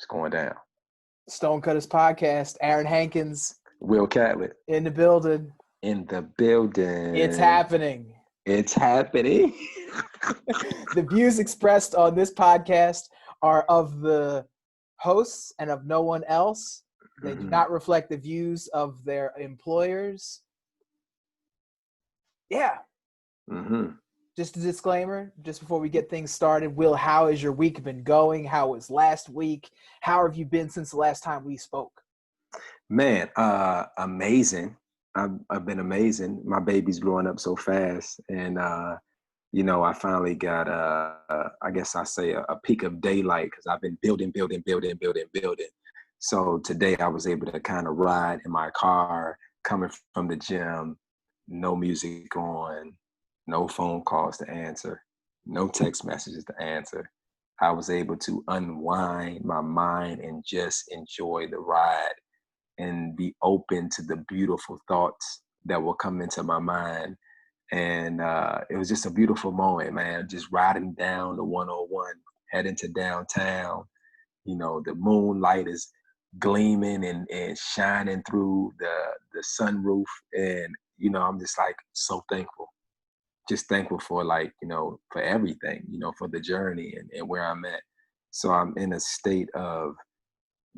It's going down. Stonecutters Podcast. Aaron Hankins Will Catlett in the building. in the building. It's happening. It's happening. The views expressed on this podcast are of the hosts and of no one else. They do not reflect the views of their employers. Yeah. Just a disclaimer, just before we get things started. Will, how has your week been going? How was last week? How have you been since the last time we spoke? Man, amazing. I've been amazing. My baby's growing up so fast. And, I finally got, I guess I say a peak of daylight because I've been building. So today I was able to kind of ride in my car coming from the gym, no music on, no phone calls to answer, no text messages to answer. I was able to unwind my mind and just enjoy the ride and be open to the beautiful thoughts that will come into my mind. And it was just a beautiful moment, man, just riding down the 101, heading to downtown. The moonlight is gleaming and shining through the sunroof. And, I'm just like so thankful. Just thankful for for everything, for the journey and where I'm at. So I'm in a state of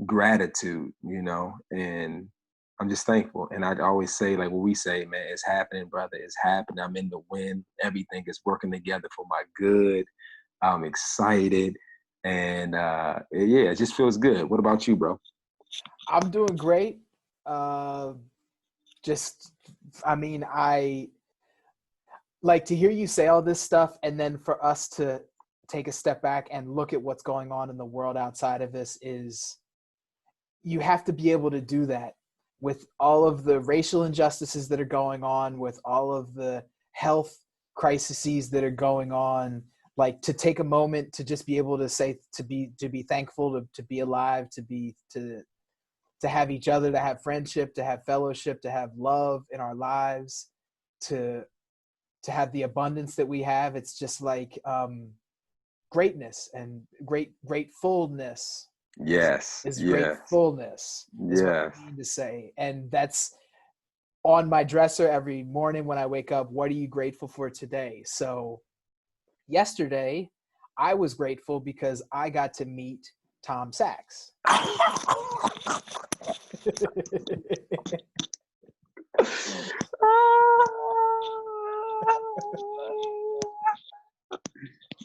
gratitude, and I'm just thankful. And I always say, like what we say, man, it's happening, brother. It's happening. I'm in the win. Everything is working together for my good. I'm excited. And it just feels good. What about you, bro? I'm doing great. I like to hear you say all this stuff, and then for us to take a step back and look at what's going on in the world outside of this is you have to be able to do that with all of the racial injustices that are going on, with all of the health crises that are going on, like to take a moment to just be able to say, to be thankful, to be alive, to have each other, to have friendship, to have fellowship, to have love in our lives, to have the abundance that we have. It's just like greatness and gratefulness. Yes. Is gratefulness. Is what I mean to say. And that's on my dresser every morning when I wake up. What are you grateful for today? So yesterday I was grateful because I got to meet Tom Sachs.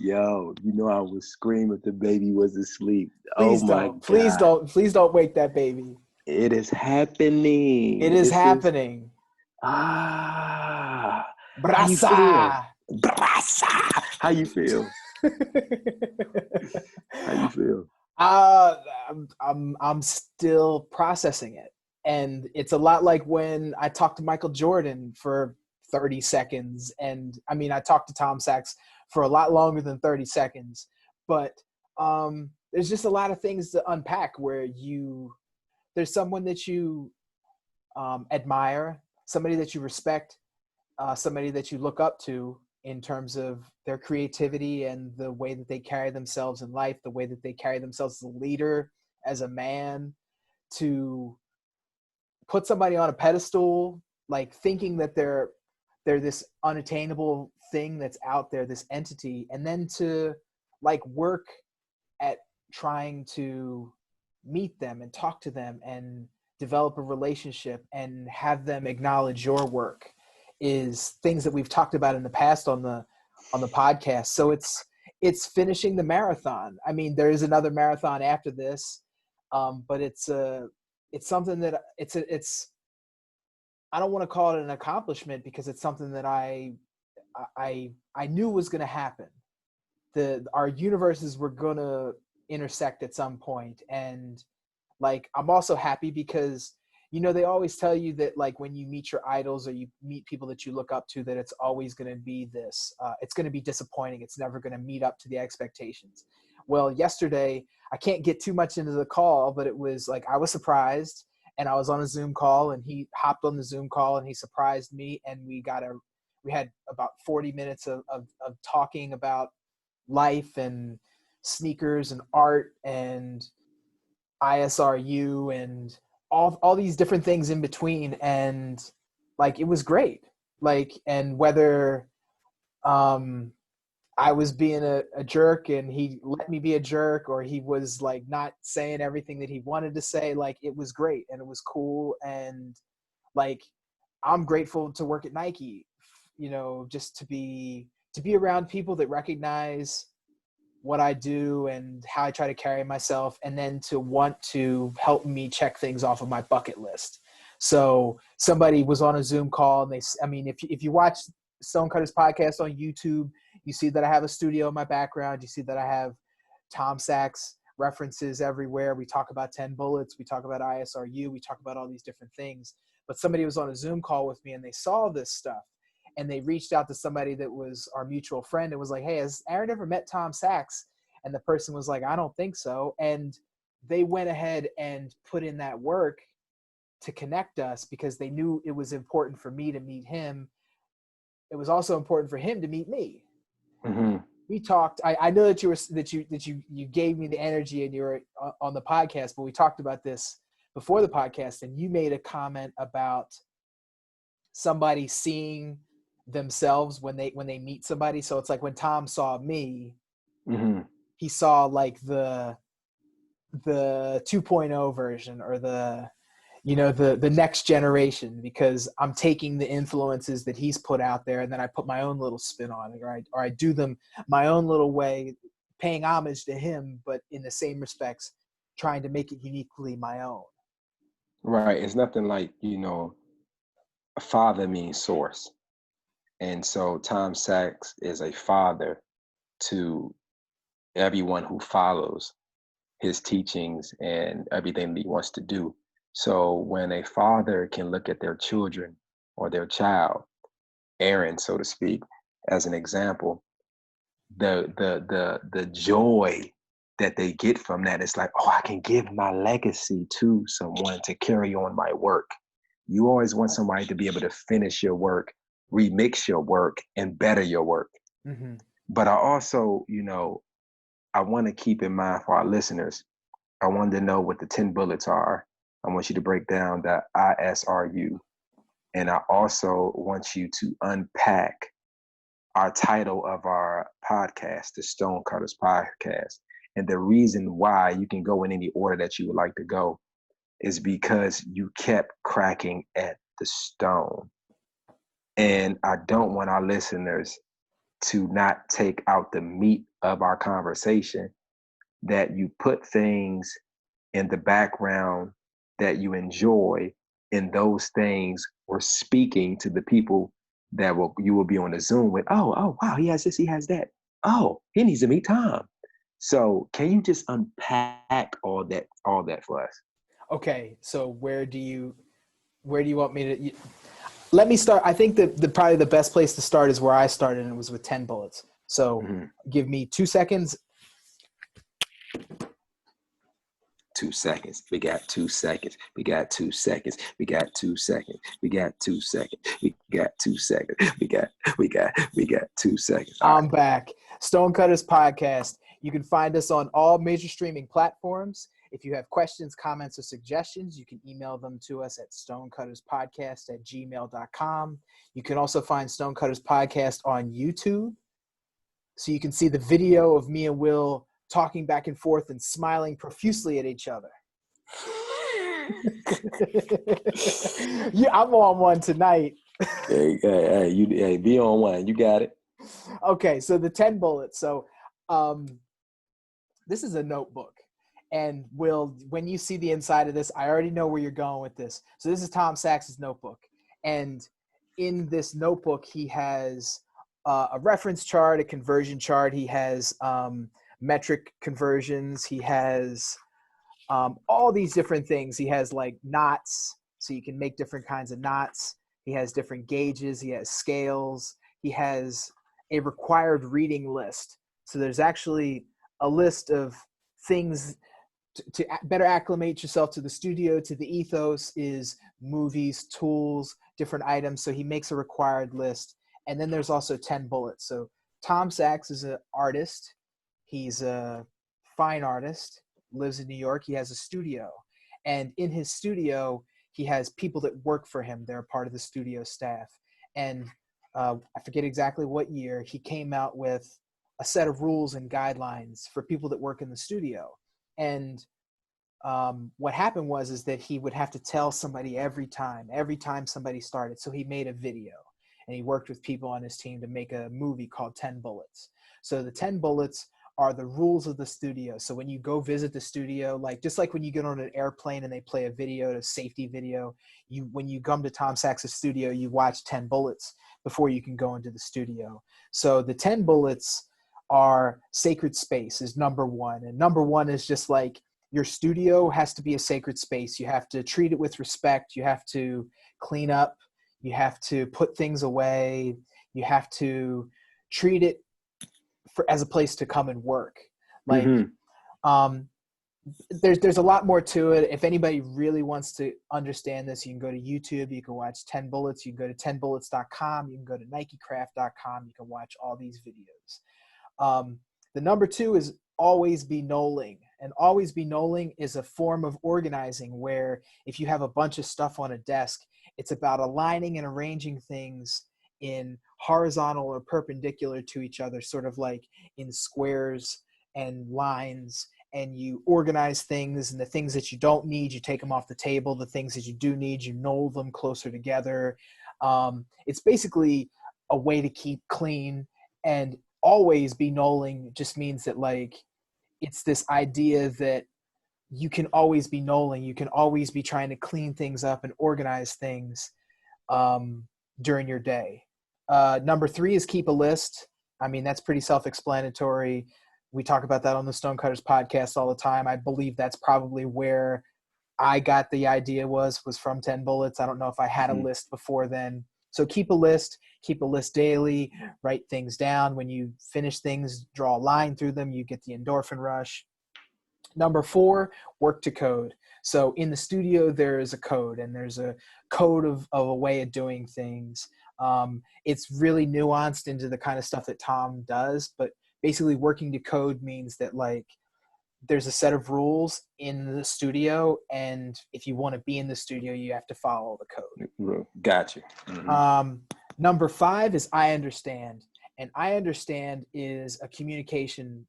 Yo, I was screaming if the baby was asleep. Please don't. Please don't wake that baby. It is happening. It is happening. Brasa. How you feel? How you feel? I'm still processing it. And it's a lot like when I talked to Michael Jordan for 30 seconds. And I mean, I talked to Tom Sachs for a lot longer than 30 seconds. But there's just a lot of things to unpack where there's someone that you admire, somebody that you respect, somebody that you look up to in terms of their creativity and the way that they carry themselves in life, the way that they carry themselves as a leader, as a man, to put somebody on a pedestal, like thinking that they're this unattainable thing that's out there, this entity, and then to like work at trying to meet them and talk to them and develop a relationship and have them acknowledge your work is things that we've talked about in the past on the podcast. So it's finishing the marathon. I mean, there is another marathon after this, but it's something that it's I don't want to call it an accomplishment because it's something that I knew was going to happen. Our universes were going to intersect at some point, and like I'm also happy because they always tell you that like when you meet your idols or you meet people that you look up to, that it's always going to be this it's going to be disappointing. It's never going to meet up to the expectations. Well, yesterday, I can't get too much into the call, but it was like I was surprised, and I was on a Zoom call, and he hopped on the Zoom call and he surprised me, and we had about 40 minutes of talking about life and sneakers and art and ISRU and all these different things in between. And like, it was great. Like, and whether I was being a jerk and he let me be a jerk, or he was like not saying everything that he wanted to say, like, it was great and it was cool. And like, I'm grateful to work at Nike, you know, just to be around people that recognize what I do and how I try to carry myself, and then to want to help me check things off of my bucket list. So somebody was on a Zoom call and if you watch Stonecutters Podcast on YouTube, you see that I have a studio in my background. You see that I have Tom Sachs references everywhere. We talk about 10 bullets. We talk about ISRU. We talk about all these different things. But somebody was on a Zoom call with me and they saw this stuff, and they reached out to somebody that was our mutual friend and was like, hey, has Aaron ever met Tom Sachs? And the person was like, I don't think so. And they went ahead and put in that work to connect us because they knew it was important for me to meet him. It was also important for him to meet me. Mm-hmm. We talked. I know that you gave me the energy and you were on the podcast, but we talked about this before the podcast, and you made a comment about somebody seeing themselves when they meet somebody. So it's like when Tom saw me, Mm-hmm. he saw like the 2.0 version, or the next generation, because I'm taking the influences that he's put out there and then I put my own little spin on it, or I do them my own little way, paying homage to him, but in the same respects, trying to make it uniquely my own. Right. It's nothing like, a father means source. And so Tom Sachs is a father to everyone who follows his teachings and everything that he wants to do. So when a father can look at their children or their child, Aaron, so to speak, as an example, the joy that they get from that is like, oh, I can give my legacy to someone to carry on my work. You always want somebody to be able to finish your work, remix your work, and better your work. Mm-hmm. But I also, I want to keep in mind for our listeners, I wanted to know what the 10 bullets are. I want you to break down the ISRU. And I also want you to unpack our title of our podcast, the Stonecutters Podcast. And the reason why, you can go in any order that you would like to go, is because you kept cracking at the stone. And I don't want our listeners to not take out the meat of our conversation, that you put things in the background that you enjoy, and those things were speaking to the people that you will be on the Zoom with. Oh, wow, he has this, he has that. Oh, he needs to meet Tom. So can you just unpack all that for us? Okay, so where do you want me to? Let me start. I think that probably the best place to start is where I started, and it was with 10 bullets. So Give me 2 seconds. 2 seconds. We got 2 seconds. We got 2 seconds. We got 2 seconds. We got 2 seconds. We got 2 seconds. We got 2 seconds. I'm back. Stonecutters Podcast. You can find us on all major streaming platforms. If you have questions, comments, or suggestions, you can email them to us at stonecutterspodcast@gmail.com. You can also find Stonecutters Podcast on YouTube. So you can see the video of me and Will talking back and forth and smiling profusely at each other. Yeah, I'm on one tonight. Hey, be on one. You got it. Okay, so the 10 bullets. So this is a notebook. And Will, when you see the inside of this, I already know where you're going with this. So this is Tom Sachs's notebook. And in this notebook, he has a reference chart, a conversion chart. He has metric conversions. He has all these different things. He has like knots, so you can make different kinds of knots. He has different gauges. He has scales. He has a required reading list. So there's actually a list of things to better acclimate yourself to the studio, to the ethos, is movies, tools, different items. So he makes a required list. And then there's also 10 bullets. So Tom Sachs is an artist. He's a fine artist. lives in New York. He has a studio, and in his studio, he has people that work for him. They're part of the studio staff. And I forget exactly what year he came out with a set of rules and guidelines for people that work in the studio. And what happened is that he would have to tell somebody every time somebody started. So he made a video, and he worked with people on his team to make a movie called 10 Bullets. So the 10 Bullets are the rules of the studio. So when you go visit the studio, like just like when you get on an airplane and they play a video, a safety video, when you come to Tom Sachs' studio, you watch 10 Bullets before you can go into the studio. So the 10 Bullets are sacred space is number one. And number one is just like your studio has to be a sacred space. You have to treat it with respect. You have to clean up. You have to put things away. You have to treat it as a place to come and work. Like, there's a lot more to it. If anybody really wants to understand this, you can go to YouTube, you can watch 10 Bullets, you can go to 10bullets.com, you can go to nikecraft.com, you can watch all these videos. The number two is always be knowing. And always be knowing is a form of organizing where if you have a bunch of stuff on a desk, it's about aligning and arranging things in horizontal or perpendicular to each other, sort of like in squares and lines, and you organize things, and the things that you don't need, you take them off the table. The things that you do need, you knoll them closer together. It's basically a way to keep clean. And always be knolling just means that, like, it's this idea that you can always be knolling. You can always be trying to clean things up and organize things during your day. Number three is keep a list. I mean, that's pretty self-explanatory. We talk about that on the Stonecutters podcast all the time. I believe that's probably where I got the idea was from 10 Bullets. I don't know if I had a list before then. So keep a list daily, write things down. When you finish things, draw a line through them, you get the endorphin rush. Number four, work to code. So in the studio, there is a code, and there's a code of a way of doing things. It's really nuanced into the kind of stuff that Tom does, but basically working to code means that, like, there's a set of rules in the studio, and if you want to be in the studio, you have to follow the code. Gotcha. Number five is I understand. And I understand is a communication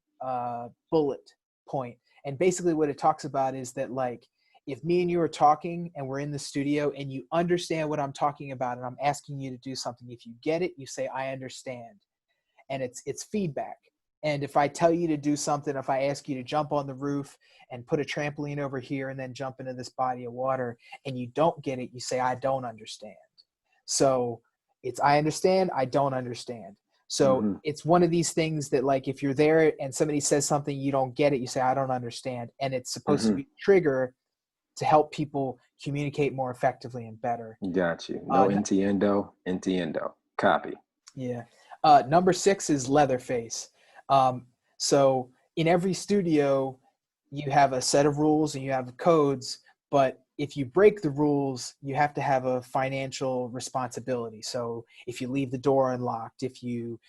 bullet point. And basically what it talks about is that, like, if me and you are talking and we're in the studio and you understand what I'm talking about and I'm asking you to do something, if you get it, you say, I understand. And it's feedback. And if I tell you to do something, if I ask you to jump on the roof and put a trampoline over here and then jump into this body of water and you don't get it, you say, I don't understand. So it's I understand, I don't understand. So it's one of these things that, like, if you're there and somebody says something, you don't get it, you say, I don't understand. And it's supposed to be a trigger to help people communicate more effectively and better. Got you. No entiendo. Copy. Yeah. Number six is Leatherface. So in every studio, you have a set of rules and you have codes, but if you break the rules, you have to have a financial responsibility. So if you leave the door unlocked, if you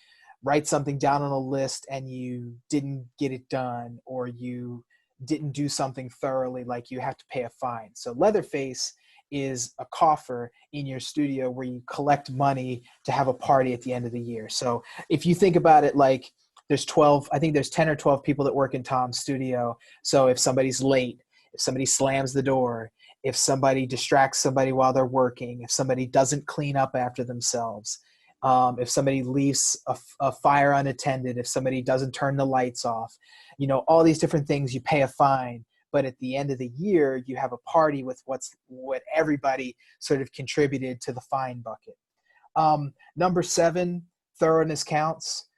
write something down on a list and you didn't get it done, or you didn't do something thoroughly, like, you have to pay a fine. So Leatherface is a coffer in your studio where you collect money to have a party at the end of the year. So if you think about it, like, there's 10 or 12 people that work in Tom's studio. So if somebody's late, if somebody slams the door, if somebody distracts somebody while they're working, if somebody doesn't clean up after themselves, if somebody leaves a fire unattended, if somebody doesn't turn the lights off, all these different things, you pay a fine. But at the end of the year, you have a party with what everybody sort of contributed to the fine bucket. Number seven, thoroughness counts.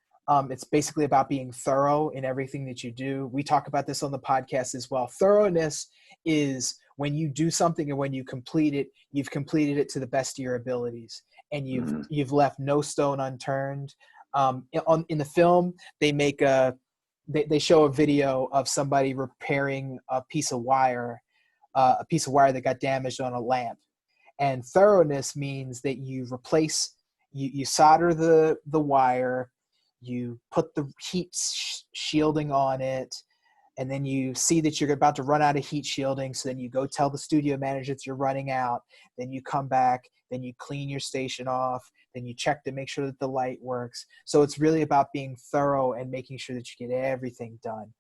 It's basically about being thorough in everything that you do. We talk about this on the podcast as well. Thoroughness is when you do something and when you complete it, you've completed it to the best of your abilities, and you've left no stone unturned. In the film, they show a video of somebody repairing a piece of wire that got damaged on a lamp. And thoroughness means that you solder the wire, you put the heat shielding on it, and then you see that you're about to run out of heat shielding. So then you go tell the studio manager that you're running out. Then you come back, then you clean your station off, then you check to make sure that the light works. So it's really about being thorough and making sure that you get everything done.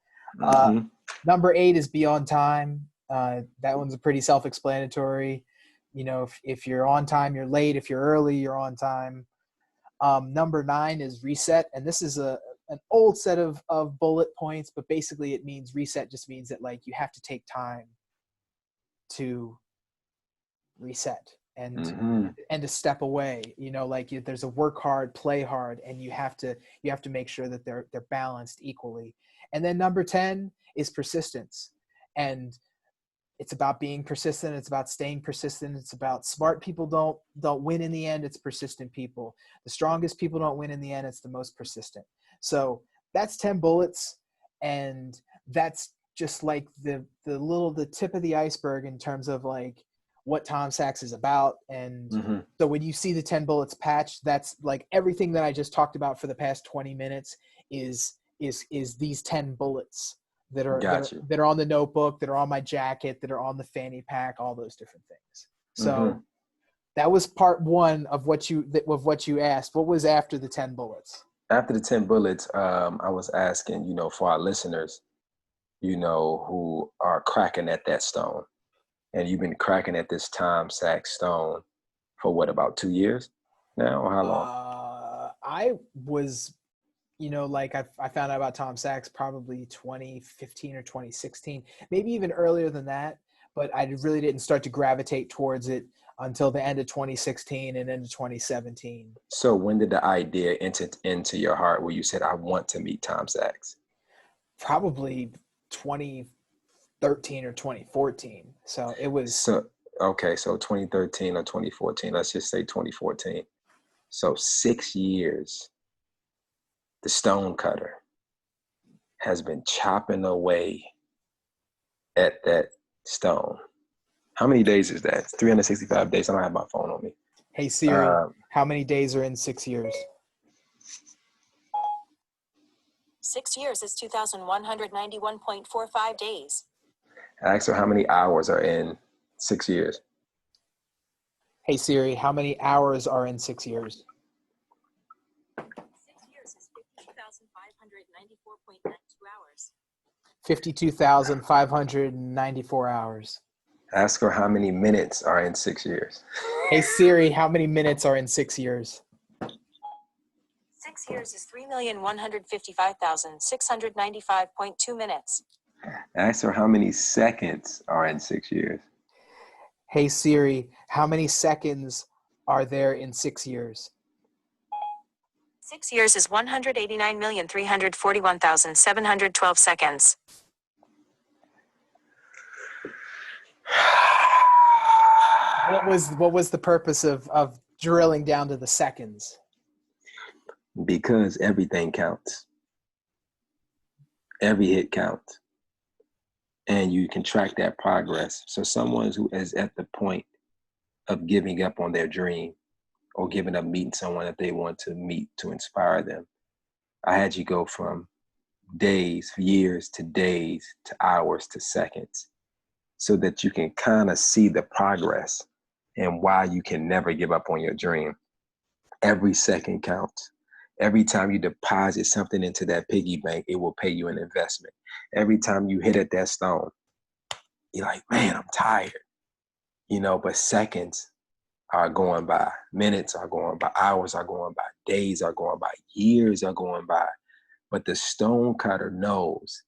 Number 8 is be on time. That one's a pretty self-explanatory. If you're on time, you're late. If you're early, you're on time. Number 9 is reset. And this is an old set of bullet points, but basically it means reset just means that like you have to take time to reset and to step away. There's a work hard, play hard, and you have to make sure that they're balanced equally. And then number 10 is persistence. And it's about being persistent. It's about staying persistent. It's about smart people don't win in the end. It's persistent people. The strongest people don't win in the end. It's the most persistent. So that's 10 bullets. And that's just like the tip of the iceberg in terms of like what Tom Sachs is about. And so when you see the 10 bullets patch, that's like everything that I just talked about for the past 20 minutes is these 10 bullets that are on the notebook, that are on my jacket, that are on the fanny pack, all those different things. So that was part 1 of what you asked. What was after the 10 bullets? After the 10 bullets, I was asking, for our listeners, who are cracking at that stone, and you've been cracking at this Tom Sachs stone for what, about 2 years now, or how long? I was, I found out about Tom Sachs probably 2015 or 2016, maybe even earlier than that, but I really didn't start to gravitate towards it until the end of 2016 and into 2017. So when did the idea enter into your heart where you said, I want to meet Tom Sachs? Probably 2013 or 2014. So it was. So 2013 or 2014, let's just say 2014. So 6 years. The Stonecutter has been chopping away at that stone. How many days is that? It's 365 days. I don't have my phone on me. Hey Siri, how many days are in 6 years? 6 years is 2,191.45 days. Ask her how many hours are in 6 years. Hey Siri, how many hours are in 6 years? 6 years is 52,594.92 hours. 52,594 hours. Ask her how many minutes are in 6 years. Hey Siri, how many minutes are in 6 years? 6 years is 3,155,695.2 minutes. Ask her how many seconds are in 6 years. Hey Siri, how many seconds are there in 6 years? 6 years is 189,341,712 seconds. What was the purpose of drilling down to the seconds? Because everything counts. Every hit counts. And you can track that progress. So someone who is at the point of giving up on their dream or giving up meeting someone that they want to meet to inspire them, I had you go from days, years to days, to hours, to seconds, so that you can kind of see the progress and why you can never give up on your dream. Every second counts. Every time you deposit something into that piggy bank, it will pay you an investment. Every time you hit at that stone, you're like, man, I'm tired. But seconds are going by, minutes are going by, hours are going by, days are going by, years are going by. But the stonecutter knows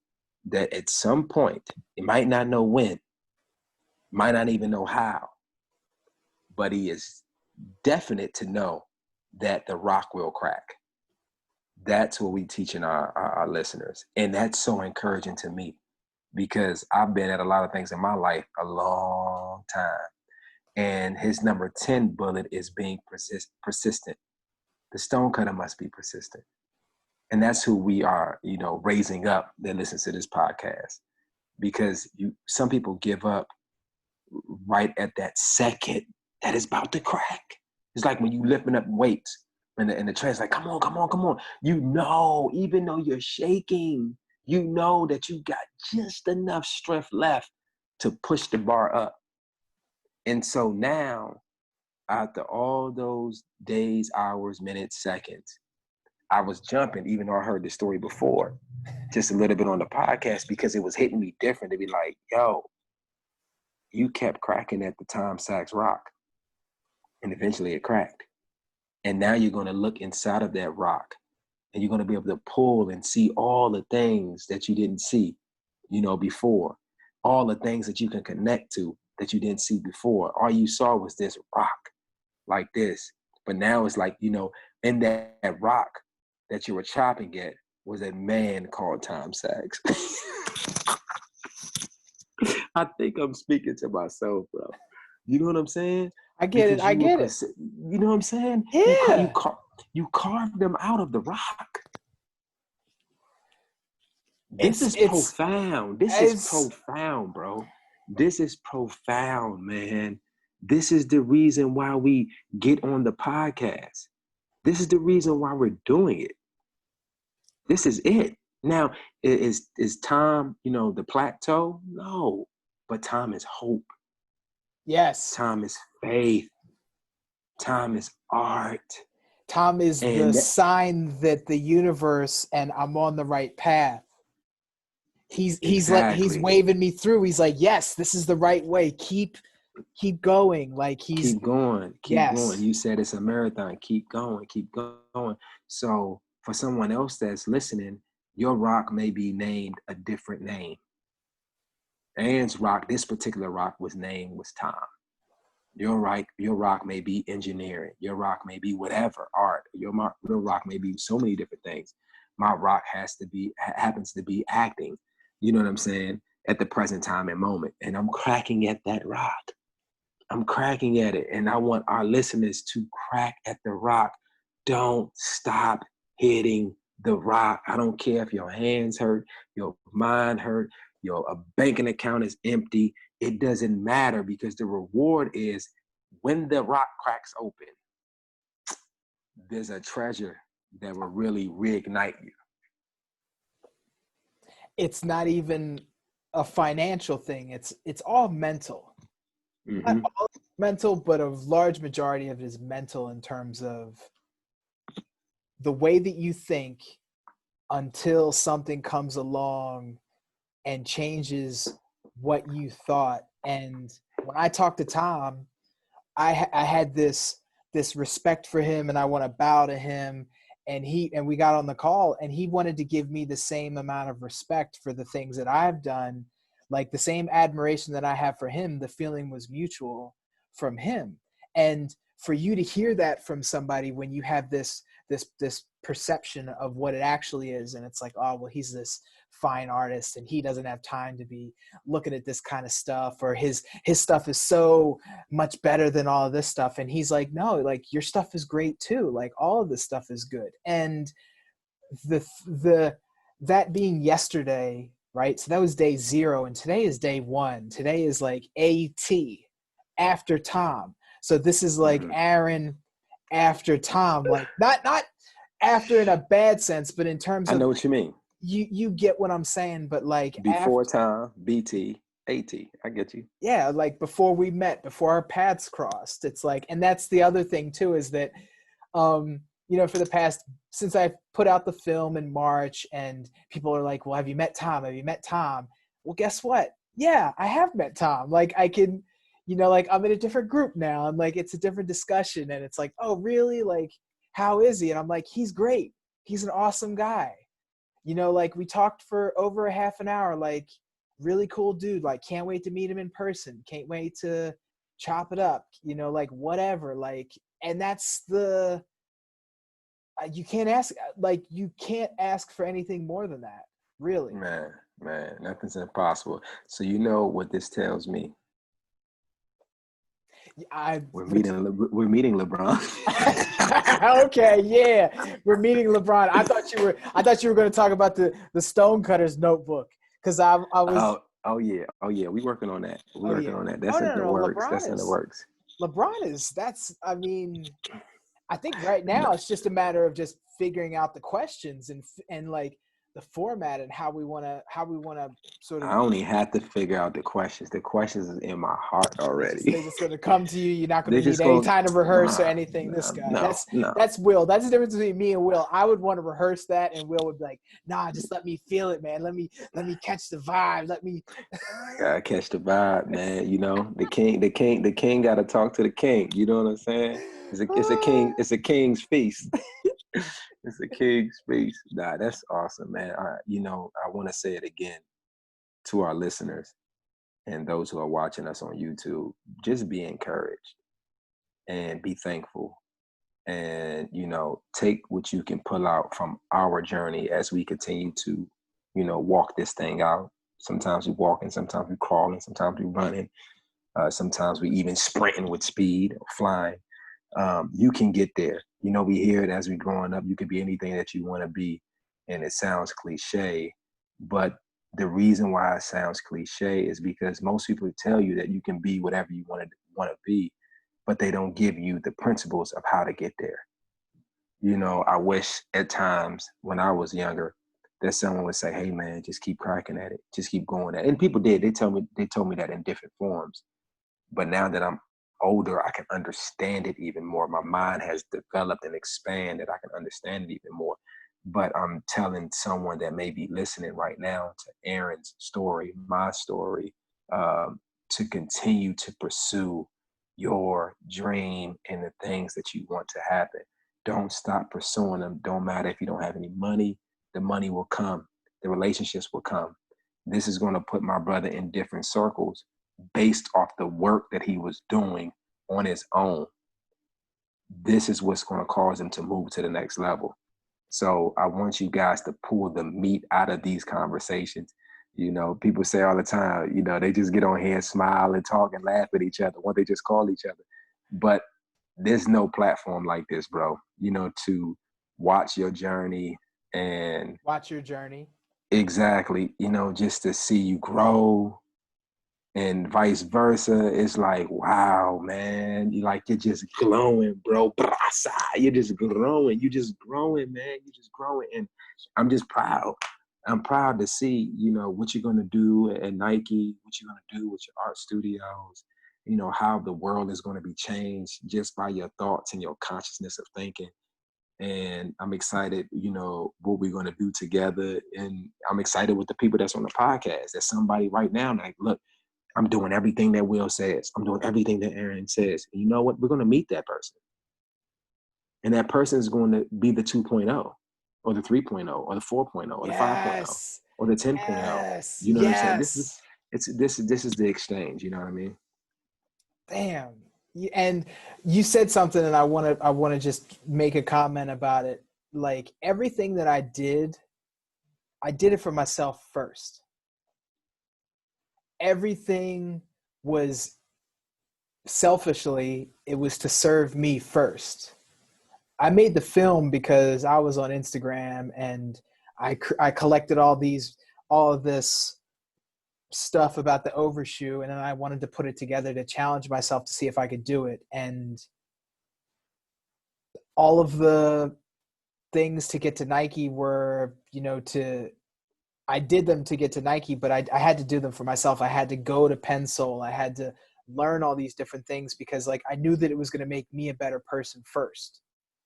that at some point, he might not know when, might not even know how, but he is definite to know that the rock will crack. That's what we teaching our listeners. And that's so encouraging to me, because I've been at a lot of things in my life a long time. And his number 10 bullet is being persistent. The stonecutter must be persistent. And that's who we are, raising up that listens to this podcast. Because some people give up right at that second that is about to crack. It's like when you lifting up weights and the train's like, come on. Even though you're shaking, You know that you got just enough strength left to push the bar up. And so now, after all those days, hours, minutes, seconds, I was jumping, even though I heard the story before, just a little bit on the podcast, because it was hitting me different to be like, yo, you kept cracking at the Tom Sachs rock. And eventually it cracked. And now you're going to look inside of that rock, and you're going to be able to pull and see all the things that you didn't see, before. All the things that you can connect to that you didn't see before. All you saw was this rock like this. But now it's like, in that rock that you were chopping at was a man called Tom Sachs. I think I'm speaking to myself, bro. You know what I'm saying? I get it. I get it. You know what I'm saying? Yeah. You carved them out of the rock. This is profound. This is profound, bro. This is profound, man. This is the reason why we get on the podcast. This is the reason why we're doing it. This is it. Now, is Tom, the plateau? No. But Tom is hope. Yes. Tom is faith. Tom is art. Tom is the sign that the universe and I'm on the right path. He's like, he's waving me through. He's like, yes, this is the right way. Keep going. Like keep going. Keep going. You said it's a marathon. Keep going. Keep going. So for someone else that's listening, your rock may be named a different name. Ann's rock, this particular rock was Tom. Your rock may be engineering. Your rock may be whatever, art. Your rock may be so many different things. My rock happens to be acting. You know what I'm saying? At the present time and moment. And I'm cracking at that rock. I'm cracking at it. And I want our listeners to crack at the rock. Don't stop hitting the rock. I don't care if your hands hurt, your mind hurt, your banking account is empty. It doesn't matter, because the reward is when the rock cracks open, there's a treasure that will really reignite you. It's not even a financial thing. It's all mental. Mm-hmm. Not all mental, but a large majority of it is mental in terms of the way that you think until something comes along and changes what you thought. And when I talked to Tom, I had this respect for him, and I want to bow to him. And we got on the call, and he wanted to give me the same amount of respect for the things that I've done, like the same admiration that I have for him. The feeling was mutual from him. And for you to hear that from somebody when you have this perception of what it actually is, and it's like, oh, well, he's this fine artist and he doesn't have time to be looking at this kind of stuff, or his stuff is so much better than all of this stuff. And he's like, no, like your stuff is great too. Like all of this stuff is good. And that being yesterday, right? So that was day 0, and today is day 1. Today is like AT, after Tom. So this is like Aaron after Tom, like not after in a bad sense, but in terms of, I know what you mean. You get what I'm saying, but like before Tom, BT, AT, I get you. Yeah, like before we met, before our paths crossed. It's like, and that's the other thing too, is that, for the past, since I put out the film in March, and people are like, well, have you met Tom? Have you met Tom? Well, guess what? Yeah, I have met Tom. Like I can, like I'm in a different group now, and like it's a different discussion, and it's like, oh, really? Like, how is he? And I'm like, he's great. He's an awesome guy. Like we talked for over a half an hour, like really cool dude. Like can't wait to meet him in person. Can't wait to chop it up, like whatever. Like, and that's you can't ask for anything more than that, really. Man, nothing's impossible. So what this tells me? We're meeting LeBron. Okay, yeah, we're meeting LeBron. I thought you were going to talk about the Stonecutters notebook, because I was. Oh yeah, we working on that. We're working on that. That's in the works. That's in the works. LeBron is. I mean, I think right now it's just a matter of just figuring out the questions and like the format and how we want to sort of. I only had to figure out the questions. The questions is in my heart already. They're just going to come to you. You're not going They to need just any gonna- time to rehearse or nah, anything. This guy, no. that's Will. That's the difference between me and Will. I would want to rehearse that, and Will would be like, "Nah, just let me feel it, man. Let me catch the vibe. Let me." Gotta catch the vibe, man. You know, the king got to talk to the king. You know what I'm saying? It's a king's feast. It's a king's feast. Nah, that's awesome, man. I want to say it again to our listeners and those who are watching us on YouTube. Just be encouraged and be thankful, and take what you can pull out from our journey as we continue to, walk this thing out. Sometimes we walking, sometimes we crawling, sometimes we running, sometimes we even sprinting with speed or flying. You can get there. We hear it as we growing up. You can be anything that you want to be, and it sounds cliche, but the reason why it sounds cliche is because most people tell you that you can be whatever you want to be, but they don't give you the principles of how to get there. I wish at times when I was younger that someone would say, "Hey man, just keep cracking at it, just keep going at it." And people did. They told me that in different forms. But now that I'm older, I can understand it even more. My mind has developed and expanded. I can understand it even more. But I'm telling someone that may be listening right now to Aaron's story, my story, to continue to pursue your dream and the things that you want to happen. Don't stop pursuing them. Don't matter if you don't have any money. The money will come. The relationships will come. This is going to put my brother in different circles based off the work that he was doing on his own. This is what's going to cause him to move to the next level. So I want you guys to pull the meat out of these conversations. People say all the time, they just get on here and smile and talk and laugh at each other. Why they just call each other? But there's no platform like this, bro, to watch your journey and watch your journey. Exactly. Just to see you grow and vice versa. It's like, wow, man, you're just glowing, bro. You're just growing. You're just growing, man. You're just growing. And I'm just proud. I'm proud to see, what you're going to do at Nike, what you're going to do with your art studios, how the world is going to be changed just by your thoughts and your consciousness of thinking. And I'm excited, what we're going to do together. And I'm excited with the people that's on the podcast. There's somebody right now, like, look, I'm doing everything that Will says. I'm doing everything that Aaron says. And you know what? We're going to meet that person. And that person is going to be the 2.0 or the 3.0 or the 4.0 or the 5.0 or the 10.0. Yes. You know what I'm saying? This is the exchange. You know what I mean? Damn. And you said something, and I want to just make a comment about it. Like, everything that I did it for myself first. Everything was selfishly, it was to serve me first. I made the film because I was on Instagram and I collected all of this stuff about the overshoe, and then I wanted to put it together to challenge myself to see if I could do it. And all of the things to get to Nike were, I did them to get to Nike, but I had to do them for myself. I had to go to Pensole. I had to learn all these different things because, like, I knew that it was going to make me a better person first.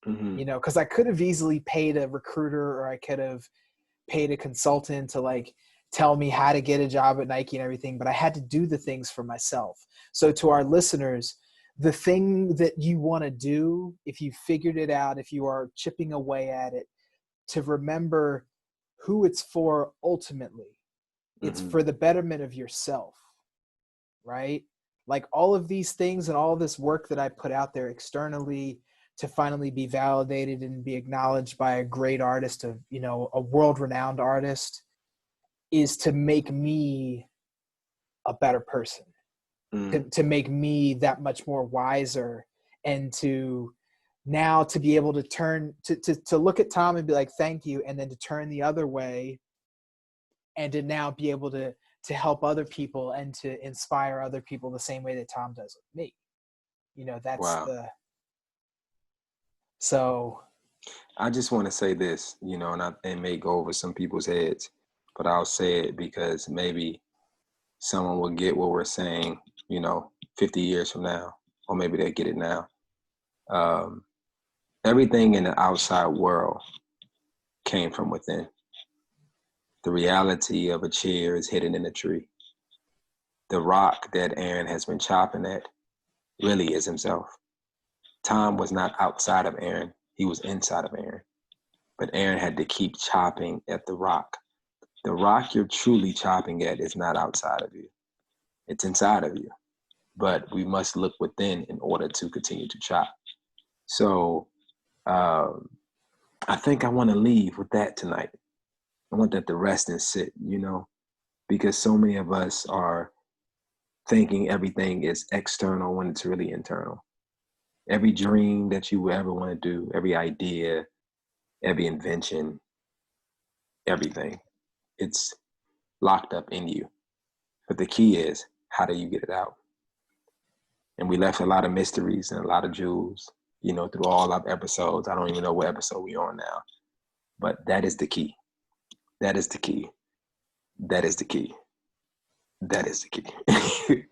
Mm-hmm. Because I could have easily paid a recruiter, or I could have paid a consultant to, like, tell me how to get a job at Nike and everything, but I had to do the things for myself. So to our listeners, the thing that you want to do, if you figured it out, if you are chipping away at it, to remember who it's for ultimately. It's for the betterment of yourself, right? Like, all of these things and all this work that I put out there externally to finally be validated and be acknowledged by a great artist, a world-renowned artist, is to make me a better person, to make me that much more wiser, and to now to be able to turn to look at Tom and be like, thank you, and then to turn the other way and to now be able to help other people and to inspire other people the same way that Tom does with me. That's wow. so I just want to say this, you know, and it may go over some people's heads, but I'll say it because maybe someone will get what we're saying, you know, 50 years from now, or maybe they get it now. Everything in the outside world came from within. The reality of a chair is hidden in a tree. The rock that Aaron has been chopping at really is himself. Tom was not outside of Aaron, he was inside of Aaron. But Aaron had to keep chopping at the rock. The rock you're truly chopping at is not outside of you. It's inside of you. But we must look within in order to continue to chop. So I think I want to leave with that tonight. I want that to rest and sit, you know, because so many of us are thinking everything is external when it's really internal. Every dream that you would ever want to do, every idea, every invention, everything, it's locked up in you. But the key is, how do you get it out? And we left a lot of mysteries and a lot of jewels, you know, through all our episodes. I don't even know what episode we're on now. But that is the key. That is the key. That is the key. That is the key.